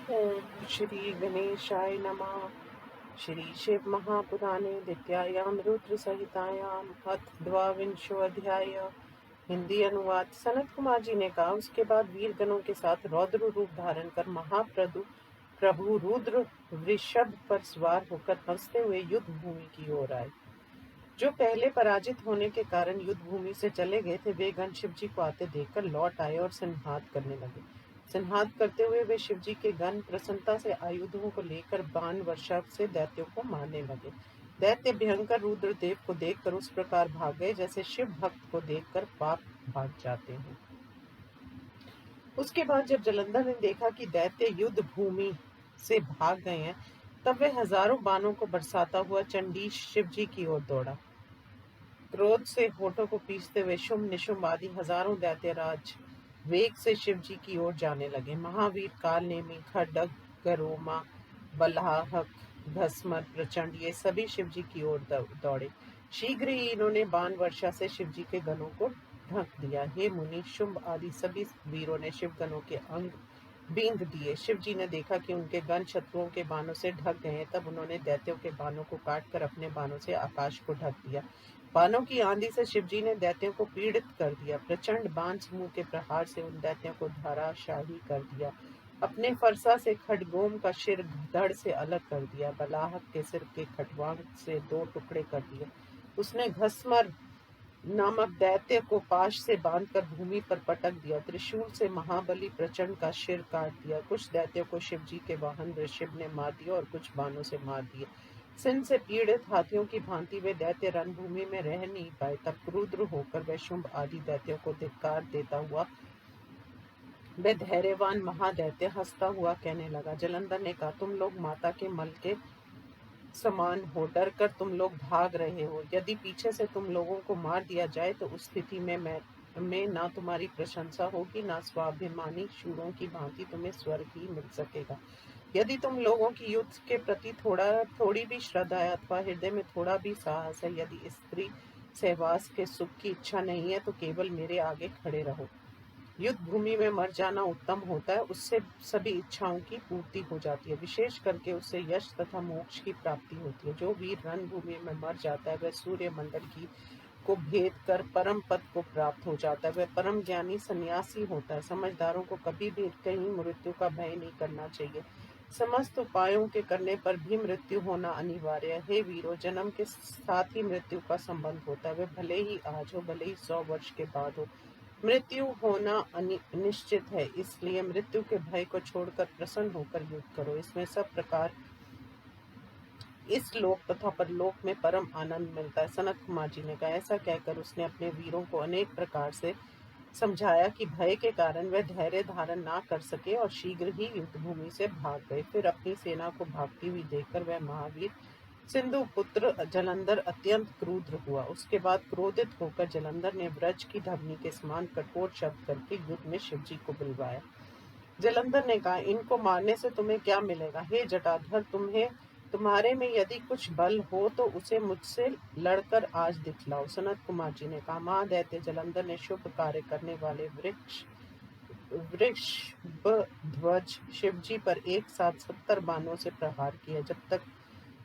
ओम श्री गणेशाय नमः। श्री शिव महापुराणे द्वितीयायां रुद्र संहितायां अथ द्वाविंशो अध्याय। हिंदी अनुवाद। सनत कुमार जी ने कहा, उसके बाद वीरगणों के साथ रौद्र रूप धारण कर महाप्रभु प्रभु रुद्र वृषभ पर सवार होकर हंसते हुए युद्ध भूमि की ओर आए। जो पहले पराजित होने के कारण युद्ध भूमि से चले गए थे, वे गण शिव जी को आते देखकर लौट आए और संहार करने लगे। संहार करते हुए वे शिव जी के गण प्रसन्नता से आयुधों को लेकर बाण वर्षा से दैत्यों को मारने लगे। दैत्य भयंकर रुद्रदेव को देखकर उस प्रकार भाग गए जैसे शिव भक्त को देखकर पाप भाग जाते हैं। उसके बाद जब जलंधर ने देखा कि दैत्य युद्ध भूमि से भाग गए हैं, तब वे हजारों बाणों को बरसाता हुआ चंडीश शिव जी की ओर दौड़ा। क्रोध से होठों को पीसते हुए शुंभ निशुंभ आदि हजारों दैत्यराज वेग से शिव जी की ओर जाने लगे। महावीर, कालनेमी, खड्ग, गरोमा, बलाहक, भस्मर, प्रचंड ये सभी शिव जी की ओर दौड़े। शीघ्र ही इन्होंने बाण वर्षा से शिव जी के गणों को ढक दिया। हे मुनि, शुंभ आदि सभी वीरों ने शिव गणों के अंग बींध दिए। शिव जी ने देखा कि उनके गण शत्रुओं के बाणों से ढक गए, तब उन्होंने दैत्यों के बाणों को काटकर अपने बाणों से आकाश को ढक दिया। बाणों की आंधी से शिव जी ने दैत्यों को पीड़ित कर दिया। प्रचंड बाण समूह के प्रहार से उन दैत्यों को धराशाही कर दिया। अपने फरसा से खड्गोम का शिर धड़ से अलग कर दिया। बलाहक के सिर के खटवांग से 2 टुकड़े कर दिए। उसने घसमर नामक दैत्य को पाश से बांधकर भूमि पर पटक दिया। त्रिशूल से महाबली प्रचंड का शिर काट दिया। कुछ दैत्यों को शिव जी के वाहन वृषभ ने मार दिया और कुछ बाणों से मार दिए। सिंह से पीड़ित हाथियों की भांति वे दैत्य रणभूमि में रह नहीं पाए। तब क्रुद्र होकर वह शुंभ आदि दैत्यों को धिक्कार देता हुआ वह धैर्यवान महादैत्य हंसता हुआ कहने लगा। जलंधर ने कहा, तुम लोग माता के मल के समान हो, डर कर तुम लोग भाग रहे हो। यदि पीछे से तुम लोगों को मार दिया जाए तो उस स्थिति में ना तुम्हारी प्रशंसा होगी, ना स्वाभिमानी शूरों की भांति तुम्हें स्वर्ग ही मिल सकेगा। यदि तुम लोगों की युद्ध के प्रति थोड़ी भी श्रद्धा है अथवा हृदय में थोड़ा भी साहस है, यदि स्त्री सहवास के सुख की इच्छा नहीं है, तो केवल मेरे आगे खड़े रहो। युद्ध भूमि में मर जाना उत्तम होता है, उससे सभी इच्छाओं की पूर्ति हो जाती है। विशेष करके उससे यश तथा मोक्ष की प्राप्ति होती है। जो वीर रणभूमि में मर जाता है, वह सूर्य मंडल की को भेद कर परम पद को प्राप्त हो जाता है। वह परम ज्ञानी सन्यासी होता है। समझदारों को कभी भी कहीं मृत्यु का भय नहीं करना चाहिए। समस्त उपायों के करने पर भी मृत्यु होना अनिवार्य है। हे वीरों, जन्म के साथ ही मृत्यु का संबंध होता है। वह भले ही आज हो, भले ही 100 वर्ष के बाद हो, मृत्यु होना निश्चित है। इसलिए मृत्यु के भय को छोड़कर प्रसन्न होकर युद्ध करो। इसमें सब प्रकार इस लोक तथा परलोक में परम आनंद मिलता है। सनत कुमार जी ने कहा। ऐसा कहकर उसने अपने वीरों को अनेक प्रकार से समझाया कि भय के कारण वह धैर्य धारण ना कर सके और शीघ्र ही युद्ध भूमि से भाग गए। फिर अपनी सेना को भागती हुई देखकर वह महावीर सिंधु पुत्र जलंधर अत्यंत क्रुद्ध हुआ। उसके बाद क्रोधित होकर जलंधर ने ब्रज की धवनी के समान कठोर शब्द करके युद्ध में शिव जी को बुलवाया। जलंधर ने कहा, इनको मारने से तुम्हें क्या मिलेगा? हे जटाधर, तुम्हारे में यदि कुछ बल हो तो उसे मुझसे लड़कर आज दिखलाओ। सनत कुमार जी ने कहा, महादैत्य जलंधर ने शुभ कार्य करने वाले वृषभध्वज शिव जी पर एक साथ 70 बाणों से प्रहार किया। जब तक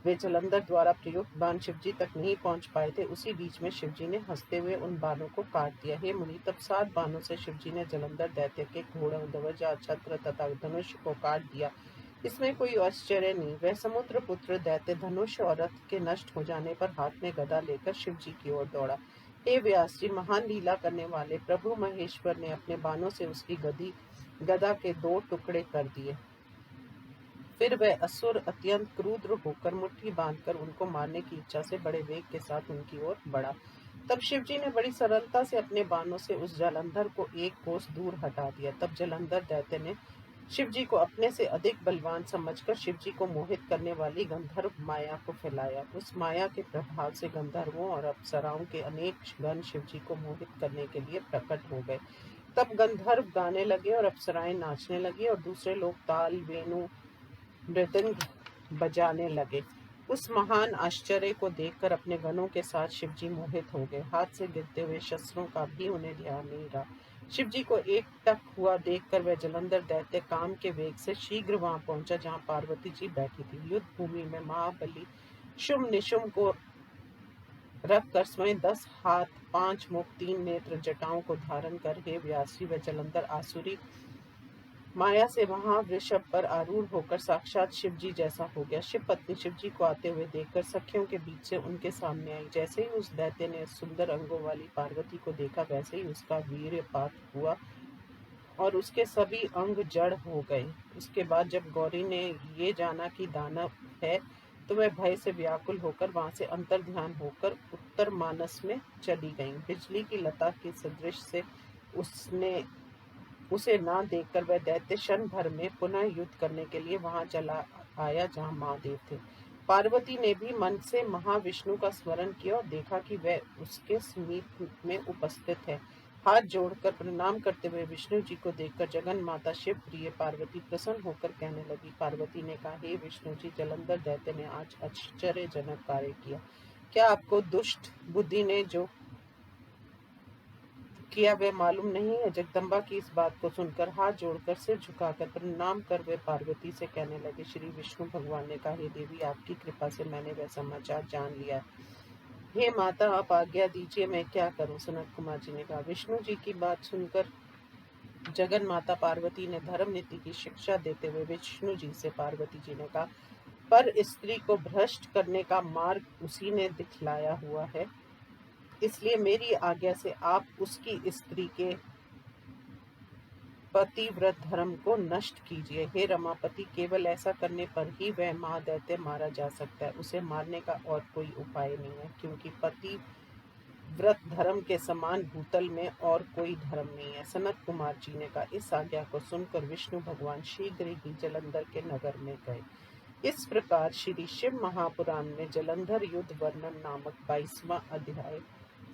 वे जलंधर द्वारा प्रयुक्त बाण शिव जी तक नहीं पहुंच पाए थे, उसी बीच में शिव जी ने हंसते हुए उन बाणों को काट दिया। हे मुनि, तब 7 बाणों से शिव जी ने जलंधर दैत्य के घोड़ों, ध्वजा, छत्र तथा धनुष को काट दिया। इसमें कोई आश्चर्य नहीं। वह समुद्र पुत्र दैत्य धनुष और रथ के नष्ट हो जाने पर हाथ में गदा लेकर शिव जी की ओर दौड़ा। हे व्यास जी, महान लीला करने वाले प्रभु महेश्वर ने अपने बाणों से उसकी गदा के 2 टुकड़े कर दिए। फिर वह असुर अत्यंत क्रुद्ध होकर मुट्ठी बांधकर उनको मारने की इच्छा से बड़े वेग के साथ उनकी ओर बढ़ा। तब शिवजी ने बड़ी सरलता से अपने बाणों से उस जलंधर को 1 कोस दूर हटा दिया। तब जलंधर दैत्य ने शिवजी को अपने से अधिक बलवान समझकर शिवजी को मोहित करने वाली गंधर्व माया को फैलाया। उस माया के प्रभाव से गंधर्वों और अप्सराओं के अनेक गण शिवजी को मोहित करने के लिए प्रकट हो गए। तब गंधर्व गाने लगे और अप्सराएं नाचने लगी और दूसरे लोग ताल, वेणु, मृदंग बजाने लगे। उस महान आश्चर्य को देखकर अपने गणों के साथ शिवजी मोहित हो गए। हाथ से गिरते हुए शस्त्रों का भी उन्हें ध्यान नहीं रहा। शिव जी को एकटक हुआ देखकर वह जलंधर दैत्य काम के वेग से शीघ्र वहां पहुंचा जहां पार्वती जी बैठी थी। युद्ध भूमि में महाबली शुंभ निशुंभ को रखकर स्वयं 10 हाथ 5 मुख 3 नेत्र जटाओं को धारण कर हे व्यास जी व जलंधर आसुरी माया से वहां वृषभ पर आरूढ़ होकर साक्षात शिव जी जैसा हो गया। शिव पत्नी शिव जी को आते हुए देखकर सखियों के बीच से उनके सामने आई। जैसे ही उस दैत्य ने सुंदर अंगों वाली पार्वती को देखा वैसे ही उसका वीर्यपात हुआ और उसके सभी अंग जड़ हो गए। उसके बाद जब गौरी ने ये जाना कि दानव है तो वह भय से व्याकुल होकर वहां से अंतर्ध्यान होकर उत्तर मानस में चली गई। बिजली की लता के सदृश से उसने उसे ना देखकर वह दैत्य क्षण भर में पुनः युद्ध करने के लिए वहां चला आया जहां महादेव थे। पार्वती ने भी मन से महाविष्णु का स्मरण किया और देखा कि वह उसके समीप में उपस्थित है। हाथ जोड़कर प्रणाम करते हुए विष्णु जी को देखकर जगन माता शिव प्रिय पार्वती प्रसन्न होकर कहने लगी। पार्वती ने कहा, हे विष्णु जी, जलंधर दैत्य ने आज आश्चर्यजनक कार्य किया। क्या आपको दुष्ट बुद्धि ने जो किया वह मालूम नहीं है? जगदम्बा की इस बात को सुनकर हाथ जोड़कर सिर झुकाकर प्रणाम कर वे पार्वती से कहने लगे। श्री विष्णु भगवान ने कहा, हे देवी, आपकी कृपा से मैंने वह समाचार जान लिया। हे माता, आप आज्ञा दीजिए, मैं क्या करूं? सनत कुमार जी ने कहा। विष्णु जी की बात सुनकर जगन माता पार्वती ने धर्म नीति की शिक्षा देते हुए विष्णु जी से पार्वती जी ने कहा, पर स्त्री को भ्रष्ट करने का मार्ग उसी ने दिखलाया हुआ है, इसलिए मेरी आज्ञा से आप उसकी स्त्री के पतिव्रत धर्म को नष्ट कीजिए। हे रमापति, केवल ऐसा करने पर ही वह महादैत्य मारा जा सकता है। उसे मारने का और कोई उपाय नहीं है, क्योंकि पतिव्रत धर्म के समान भूतल में और कोई धर्म नहीं है। सनत कुमार जी ने कहा। इस आज्ञा को सुनकर विष्णु भगवान शीघ्र ही जलंधर के नगर में गए। इस प्रकार श्री शिव महापुराण में जलंधर युद्ध वर्णन नामक 22वां अध्याय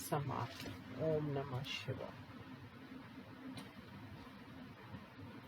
समाप्त। ओम नमः शिवाय।